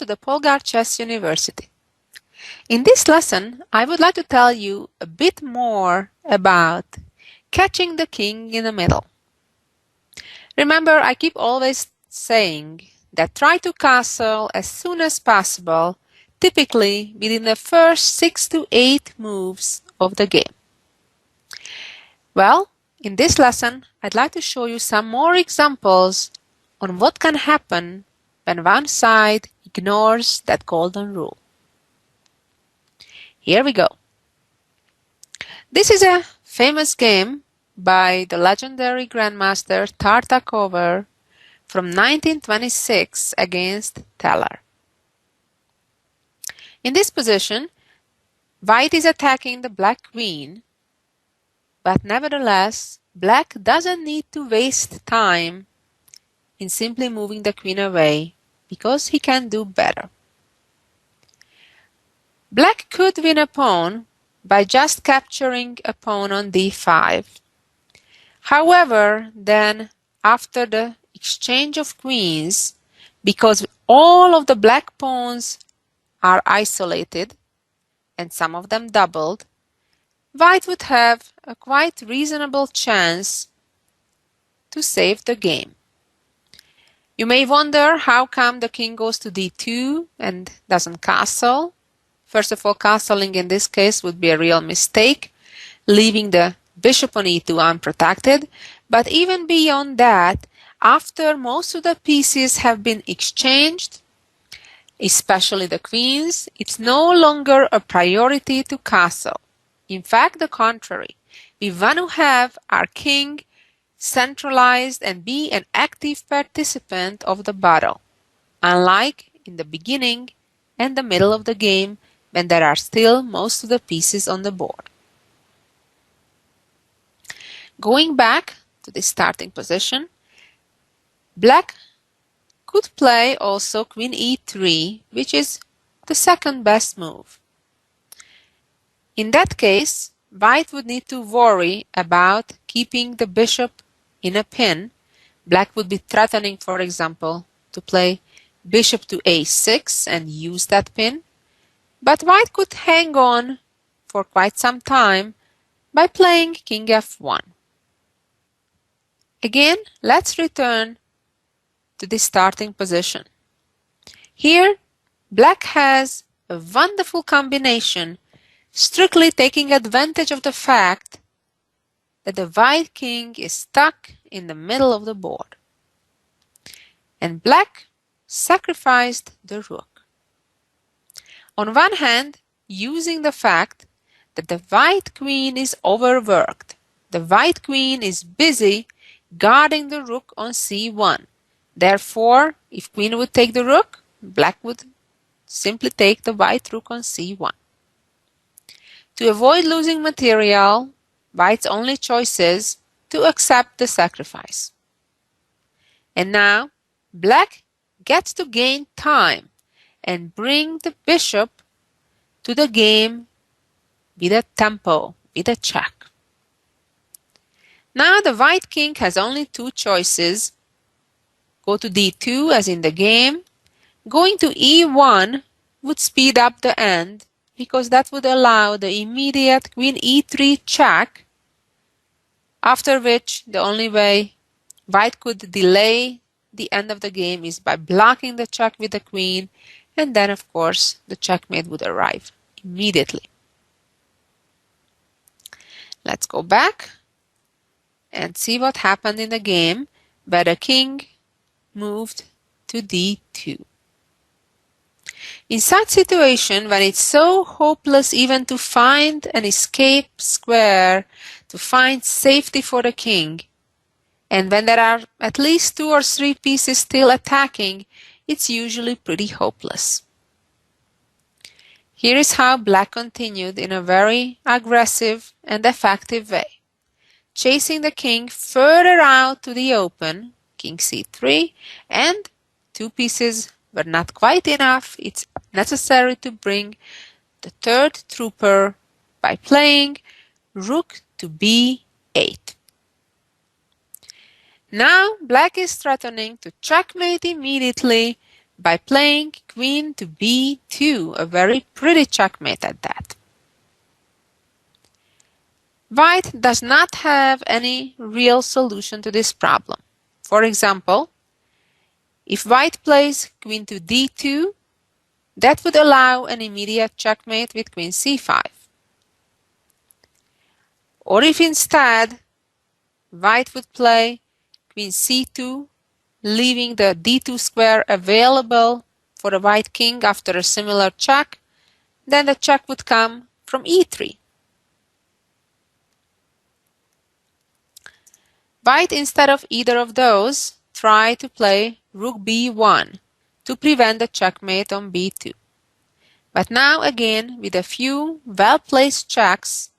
to the Polgar Chess University. In this lesson, I would like to tell you a bit more about catching the king in the middle. Remember, I keep always saying that try to castle as soon as possible, typically within the first 6 to 8 moves of the game. Well, in this lesson, I'd like to show you some more examples on what can happen when one side ignores that golden rule. Here we go. This is a famous game by the legendary grandmaster Tartakover from 1926 against Teller. In this position, White is attacking the black queen, but nevertheless, Black doesn't need to waste time in simply moving the queen away because he can do better. Black could win a pawn by just capturing a pawn on d5. However, then after the exchange of queens, because all of the black pawns are isolated and some of them doubled, White would have a quite reasonable chance to save the game. You may wonder how come the king goes to d2 and doesn't castle. First of all, castling in this case would be a real mistake, leaving the bishop on e2 unprotected. But even beyond that, after most of the pieces have been exchanged, especially the queens, it's no longer a priority to castle. In fact, the contrary. We want to have our king centralized and be an active participant of the battle, unlike in the beginning and the middle of the game when there are still most of the pieces on the board. Going back to the starting position, Black could play also queen e3, which is the second best move. In that case, White would need to worry about keeping the bishop in a pin. Black would be threatening, for example, to play bishop to a6 and use that pin. But White could hang on for quite some time by playing king f1. Again, let's return to the starting position. Here, Black has a wonderful combination, strictly taking advantage of the fact that the White king is stuck in the middle of the board. And Black sacrificed the rook. On one hand, using the fact that the White queen is overworked. The White queen is busy guarding the rook on c1. Therefore, if queen would take the rook, Black would simply take the white rook on c1. To avoid losing material, White's only choice is to accept the sacrifice. And now, Black gets to gain time and bring the bishop to the game with a tempo, with a check. Now the White king has only two choices. Go to d2 as in the game. Going to e1 would speed up the end because that would allow the immediate queen e3 check, after which the only way White could delay the end of the game is by blocking the check with the queen, and then of course the checkmate would arrive immediately. Let's go back and see what happened in the game where the king moved to d2. In such situation, when it's so hopeless even to find an escape square, to find safety for the king, and when there are at least 2 or 3 pieces still attacking, it's usually pretty hopeless. Here is how Black continued in a very aggressive and effective way, chasing the king further out to the open, king c3, and 2 pieces were not quite enough. It's necessary to bring the third trooper by playing rook to b8. Now Black is threatening to checkmate immediately by playing queen to b2, a very pretty checkmate at that. White does not have any real solution to this problem. For example, if white plays queen to d2, that would allow an immediate checkmate with queen c5. Or if instead white would play queen c2, leaving the d2 square available for the white king after a similar check, then the check would come from e3. White, instead of either of those, try to play rook b1 to prevent the checkmate on b2. But now again, with a few well-placed checks,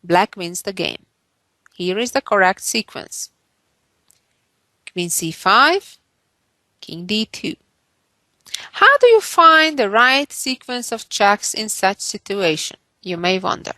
black wins the game. Here is the correct sequence. Queen c5, king d2. How do you find the right sequence of checks in such situation, you may wonder?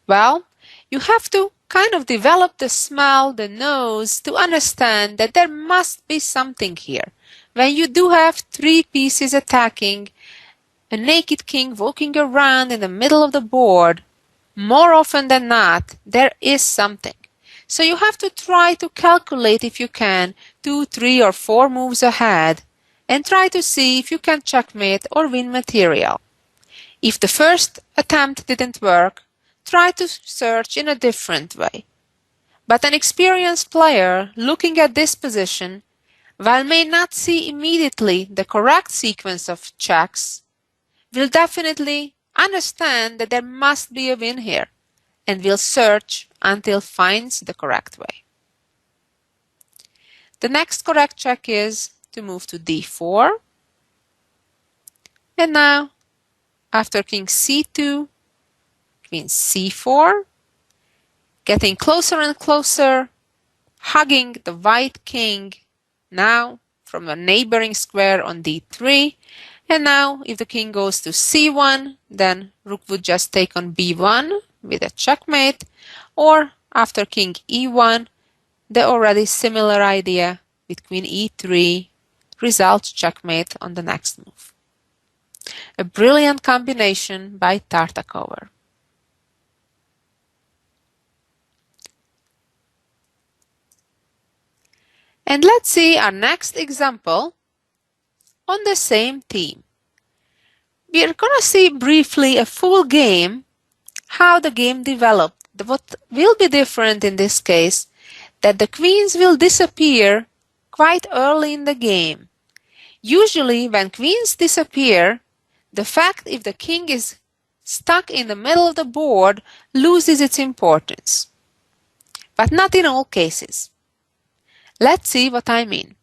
Well, you have to kind of develop the smell, the nose, to understand that there must be something here. When you do have three pieces attacking, a naked king walking around in the middle of the board, more often than not, there is something. So you have to try to calculate, if you can, 2, 3, or 4 moves ahead, and try to see if you can checkmate or win material. If the first attempt didn't work, try to search in a different way. But an experienced player looking at this position, while may not see immediately the correct sequence of checks, will definitely understand that there must be a win here, and will search until finds the correct way. The next correct check is to move to d4. And now, after king c2, queen c4, getting closer and closer, hugging the white king now from a neighboring square on d3. And now, if the king goes to c1, then rook would just take on b1 with a checkmate, or after king e1, the already similar idea with queen e3 results checkmate on the next move. A brilliant combination by Tartakower. And let's see our next example on the same theme. We're gonna see briefly a full game, how the game developed. What will be different in this case, that the queens will disappear quite early in the game. Usually when queens disappear, the fact if the king is stuck in the middle of the board loses its importance. But not in all cases. Let's see what I mean.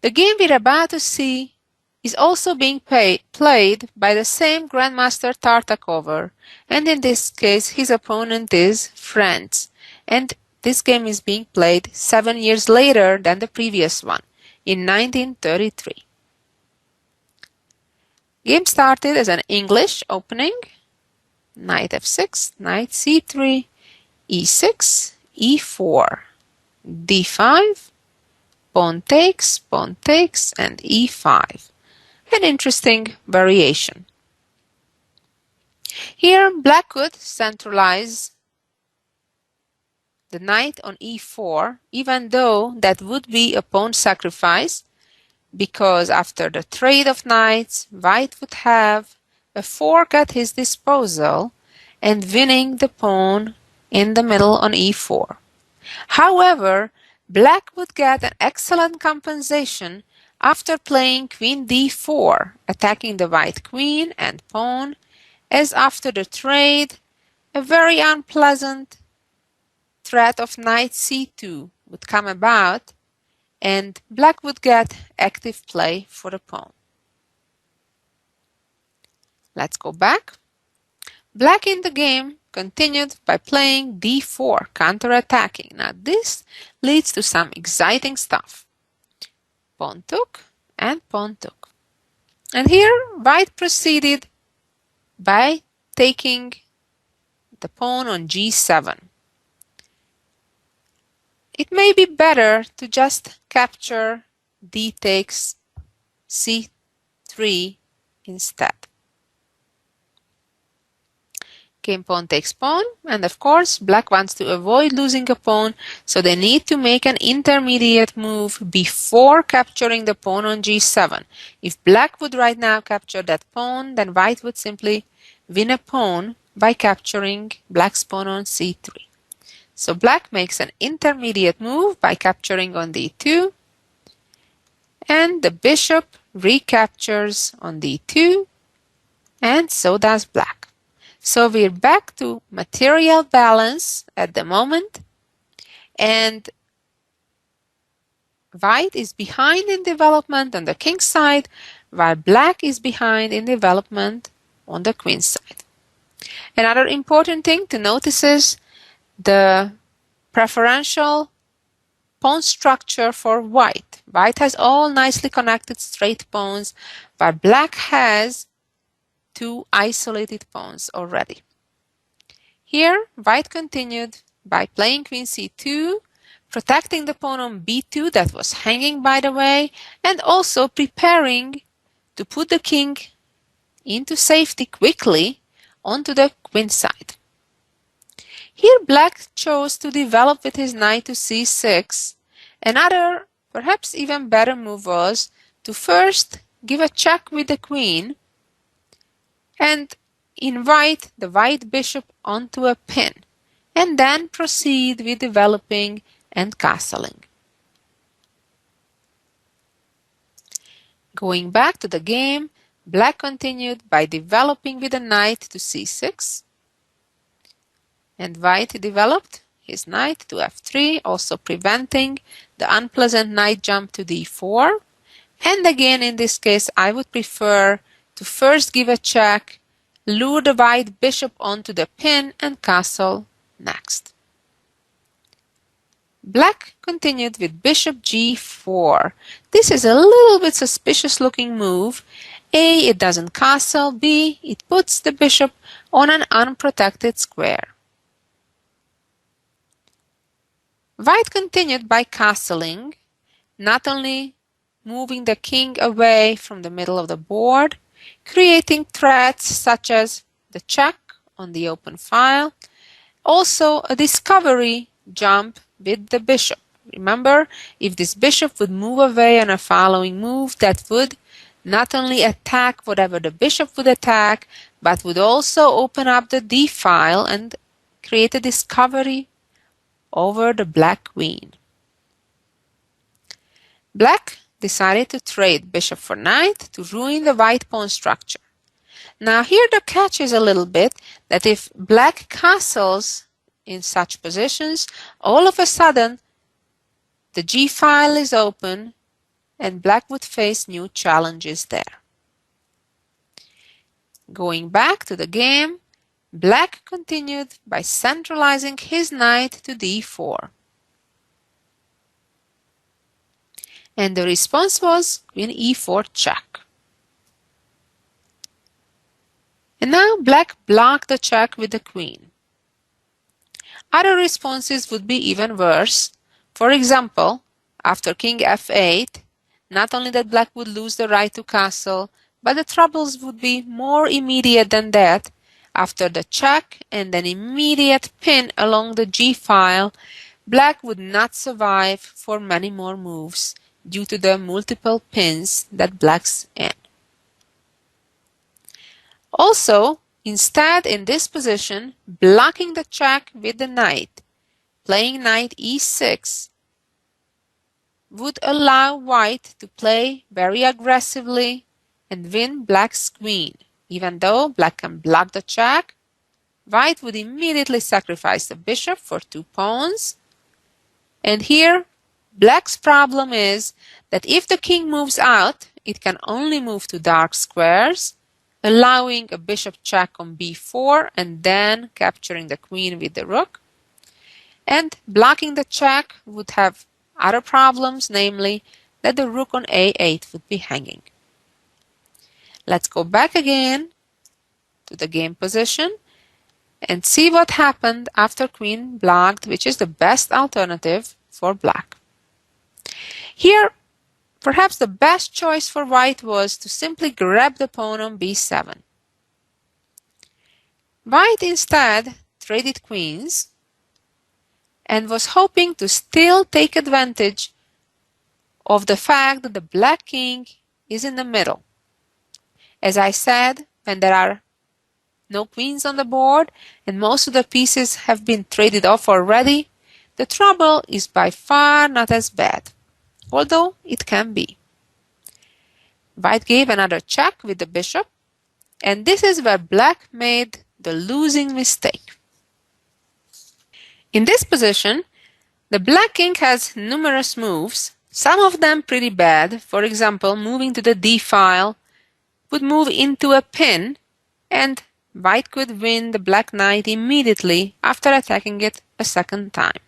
The game we're about to see is also being played by the same Grandmaster Tartakower, and in this case his opponent is France, and this game is being played 7 years later than the previous one, in 1933. Game started as an English opening, knight f6, knight c3, e6, e4, d5, pawn takes, and e5. An interesting variation. Here, black could centralize the knight on e4, even though that would be a pawn sacrifice, because after the trade of knights, white would have a fork at his disposal and winning the pawn in the middle on e4. However, black would get an excellent compensation after playing queen d4, attacking the white queen and pawn, as after the trade, a very unpleasant threat of knight c2 would come about, and black would get active play for the pawn. Let's go back. Black in the game continued by playing d4, counter-attacking. Now this leads to some exciting stuff. Pawn took and pawn took. And here white proceeded by taking the pawn on g7. It may be better to just capture d takes c3 instead. King pawn takes pawn, and of course black wants to avoid losing a pawn, so they need to make an intermediate move before capturing the pawn on g7. If black would right now capture that pawn, then white would simply win a pawn by capturing black's pawn on c3. So black makes an intermediate move by capturing on d2, and the bishop recaptures on d2, and so does black. So we're back to material balance at the moment, and white is behind in development on the king's side, while black is behind in development on the queen's side. Another important thing to notice is the preferential pawn structure for white. White has all nicely connected straight pawns, while black has two isolated pawns already. Here, white continued by playing queen c2, protecting the pawn on b2 that was hanging by the way, and also preparing to put the king into safety quickly onto the queen side. Here black chose to develop with his knight to c6. Another, perhaps even better move was to first give a check with the queen and invite the white bishop onto a pin, and then proceed with developing and castling. Going back to the game, black continued by developing with a knight to c6, and white developed his knight to f3, also preventing the unpleasant knight jump to d4. And again, in this case, I would prefer to first give a check, lure the white bishop onto the pin, and castle next. Black continued with bishop g4. This is a little bit suspicious looking move. A, it doesn't castle. B, it puts the bishop on an unprotected square. White continued by castling, not only moving the king away from the middle of the board, creating threats such as the check on the open file, also a discovery jump with the bishop. Remember, if this bishop would move away on a following move, that would not only attack whatever the bishop would attack, but would also open up the d file and create a discovery over the black queen. Black decided to trade bishop for knight to ruin the white pawn structure. Now here the catch is a little bit that if black castles in such positions, all of a sudden the g file is open and black would face new challenges there. Going back to the game, black continued by centralizing his knight to d4. And the response was queen e4 check. And now black blocked the check with the queen. Other responses would be even worse. For example, after king f8, not only that black would lose the right to castle, but the troubles would be more immediate than that. After the check and an immediate pin along the g file, black would not survive for many more moves due to the multiple pins that black's in. Also, instead in this position, blocking the check with the knight, playing knight e6, would allow white to play very aggressively and win black's queen. Even though black can block the check, white would immediately sacrifice the bishop for 2 pawns. And here, black's problem is that if the king moves out, it can only move to dark squares, allowing a bishop check on b4 and then capturing the queen with the rook. And blocking the check would have other problems, namely that the rook on a8 would be hanging. Let's go back again to the game position and see what happened after queen blocked, which is the best alternative for black. Here, Perhaps the best choice for white was to simply grab the pawn on b7. White instead traded queens and was hoping to still take advantage of the fact that the black king is in the middle. As I said, when there are no queens on the board and most of the pieces have been traded off already, the trouble is by far not as bad, although it can be. White gave another check with the bishop, and this is where black made the losing mistake. In this position, the black king has numerous moves, some of them pretty bad. For example, moving to the d file would move into a pin, and white could win the black knight immediately after attacking it a second time.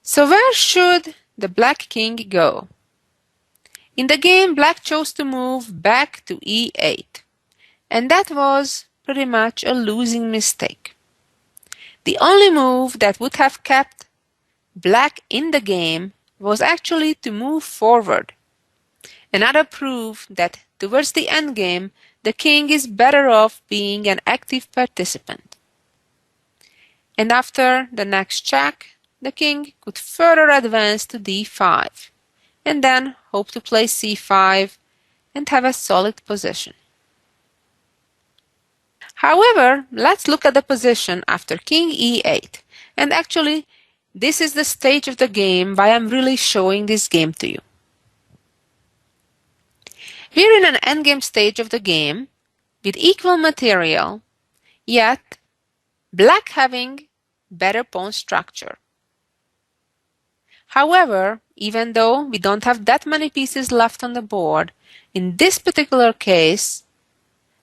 So where should the black king go? In the game, black chose to move back to e8, and that was pretty much a losing mistake. The only move that would have kept black in the game was actually to move forward. Another proof that towards the endgame, the king is better off being an active participant. And after the next check, the king could further advance to d5, and then hope to play c5 and have a solid position. However, let's look at the position after king e8, and actually this is the stage of the game why I'm really showing this game to you. We're in an endgame stage of the game with equal material, yet black having better pawn structure. However, even though we don't have that many pieces left on the board, in this particular case,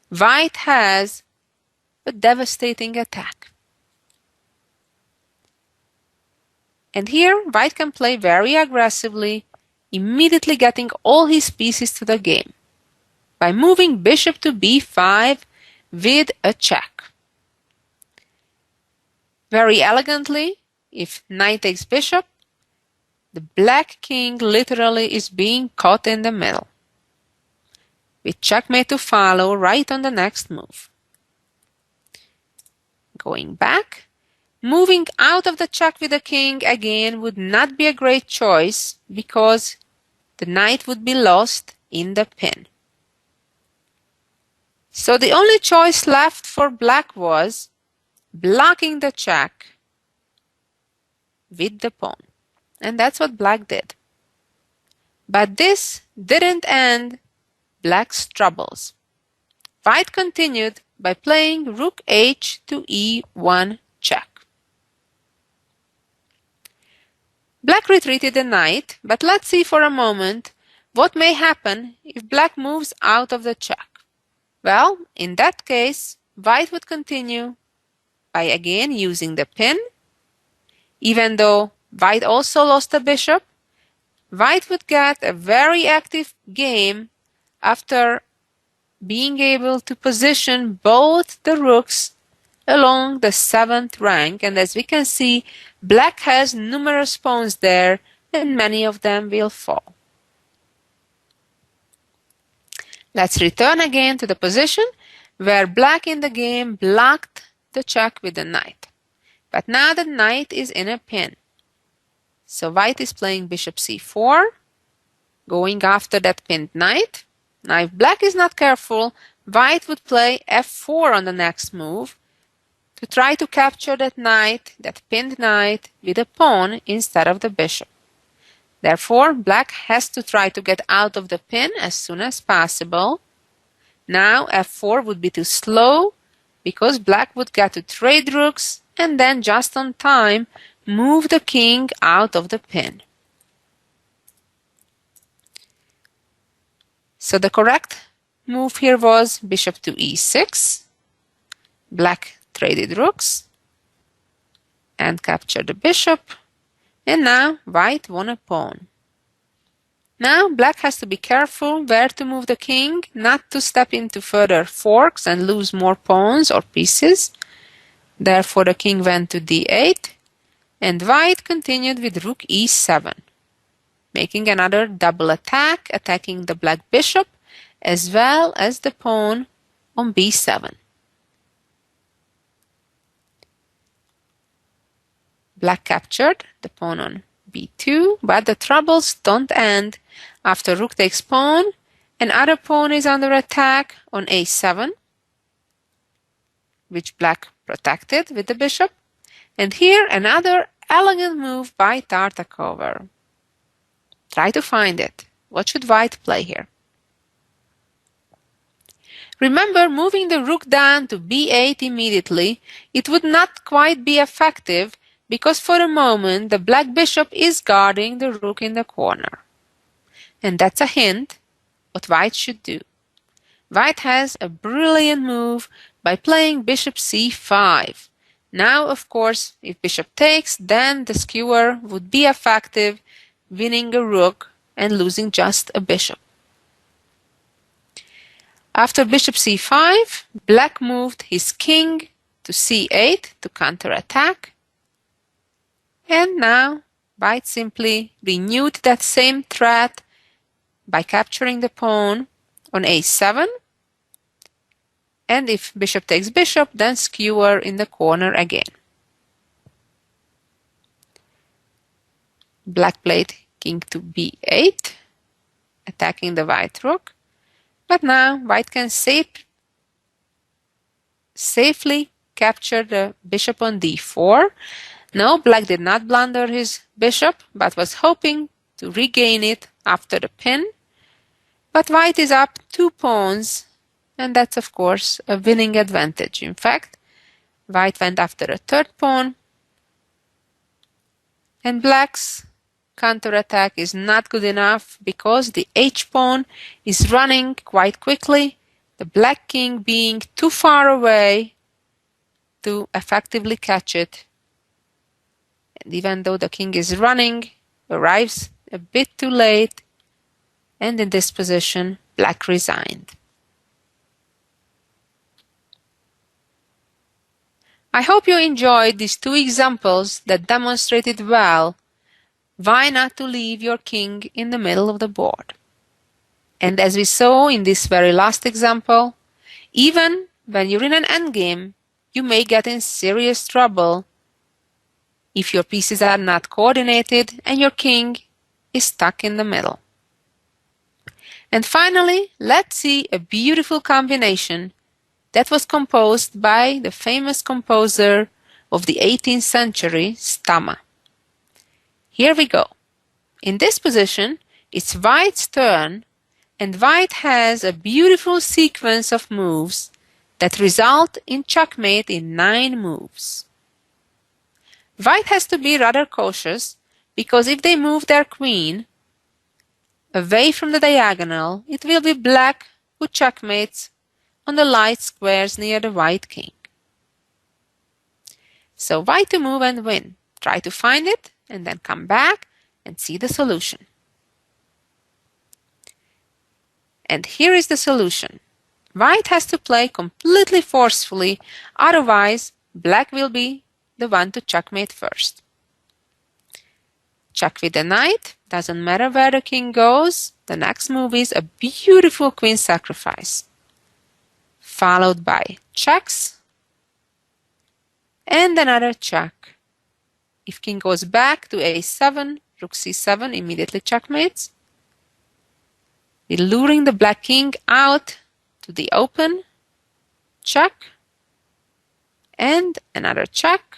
white has a devastating attack. And here, white can play very aggressively, immediately getting all his pieces to the game by moving bishop to b5 with a check. Very elegantly, if knight takes bishop, the black king literally is being caught in the middle, with checkmate to follow right on the next move. Going back, moving out of the check with the king again would not be a great choice because the knight would be lost in the pin. So the only choice left for black was blocking the check with the pawn. And that's what black did. But this didn't end black's troubles. White continued by playing rook h to e1 check. Black retreated the knight, but let's see for a moment what may happen if black moves out of the check. Well, in that case, white would continue by again using the pin. Even though white also lost a bishop, white would get a very active game after being able to position both the rooks along the 7th rank, and as we can see, black has numerous pawns there and many of them will fall. Let's return again to the position where black in the game blocked the check with the knight. But now the knight is in a pin. So white is playing bishop c4, going after that pinned knight. Now if black is not careful, white would play f4 on the next move to try to capture that knight, that pinned knight, with a pawn instead of the bishop. Therefore, black has to try to get out of the pin as soon as possible. Now f4 would be too slow because black would get to trade rooks and then just on time move the king out of the pin. So the correct move here was bishop to e6. Black traded rooks and captured the bishop. And now white won a pawn. Now black has to be careful where to move the king, not to step into further forks and lose more pawns or pieces. Therefore the king went to d8 and white continued with rook e7. making another double attack, attacking the black bishop as well as the pawn on b7. Black captured the pawn on b2, but the troubles don't end. After rook takes pawn, another pawn is under attack on a7, which black protected with the bishop. And here another elegant move by Tartakova. Try to find it. What should white play here? Remember, moving the rook down to b8 immediately, it would not quite be effective because for a moment the black bishop is guarding the rook in the corner. And that's a hint what white should do. White has a brilliant move by playing bishop c5. Now, of course, if bishop takes, then the skewer would be effective, winning a rook and losing just a bishop. After bishop c5, black moved his king to c8 to counterattack. And now white simply renewed that same threat by capturing the pawn on a7. And if bishop takes bishop, then skewer in the corner again. Black played king to b8, attacking the white rook. But now white can safely capture the bishop on d4. No, black did not blunder his bishop, but was hoping to regain it after the pin. But white is up 2 pawns, and that's of course a winning advantage. In fact, white went after a third pawn, and black's counterattack is not good enough because the h-pawn is running quite quickly, the black king being too far away to effectively catch it. And even though the king is running, arrives a bit too late, and in this position, black resigned. I hope you enjoyed these 2 examples that demonstrated well why not to leave your king in the middle of the board. And as we saw in this very last example, even when you're in an endgame, you may get in serious trouble if your pieces are not coordinated and your king is stuck in the middle. And finally, let's see a beautiful combination that was composed by the famous composer of the 18th century, Stama. Here we go. In this position, it's white's turn, and white has a beautiful sequence of moves that result in checkmate in 9 moves. White has to be rather cautious because if they move their queen away from the diagonal, it will be black who checkmates on the light squares near the white king. So white to move and win. Try to find it and then come back and see the solution. And here is the solution. White has to play completely forcefully, otherwise black will be the one to checkmate first. Check with the knight, doesn't matter where the king goes, the next move is a beautiful queen sacrifice, followed by checks and another check. If king goes back to a7, rook c7 immediately checkmates, luring the black king out to the open, check, and another check,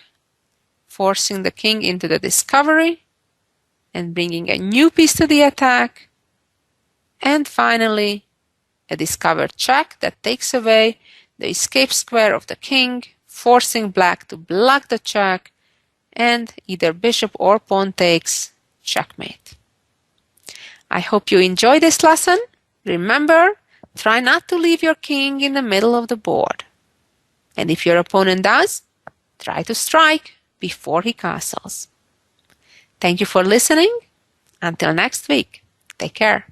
forcing the king into the discovery and bringing a new piece to the attack, and finally a discovered check that takes away the escape square of the king, forcing black to block the check, and either bishop or pawn takes, checkmate. I hope you enjoyed this lesson. Remember, try not to leave your king in the middle of the board. And if your opponent does, try to strike before he castles. Thank you for listening. Until next week, take care.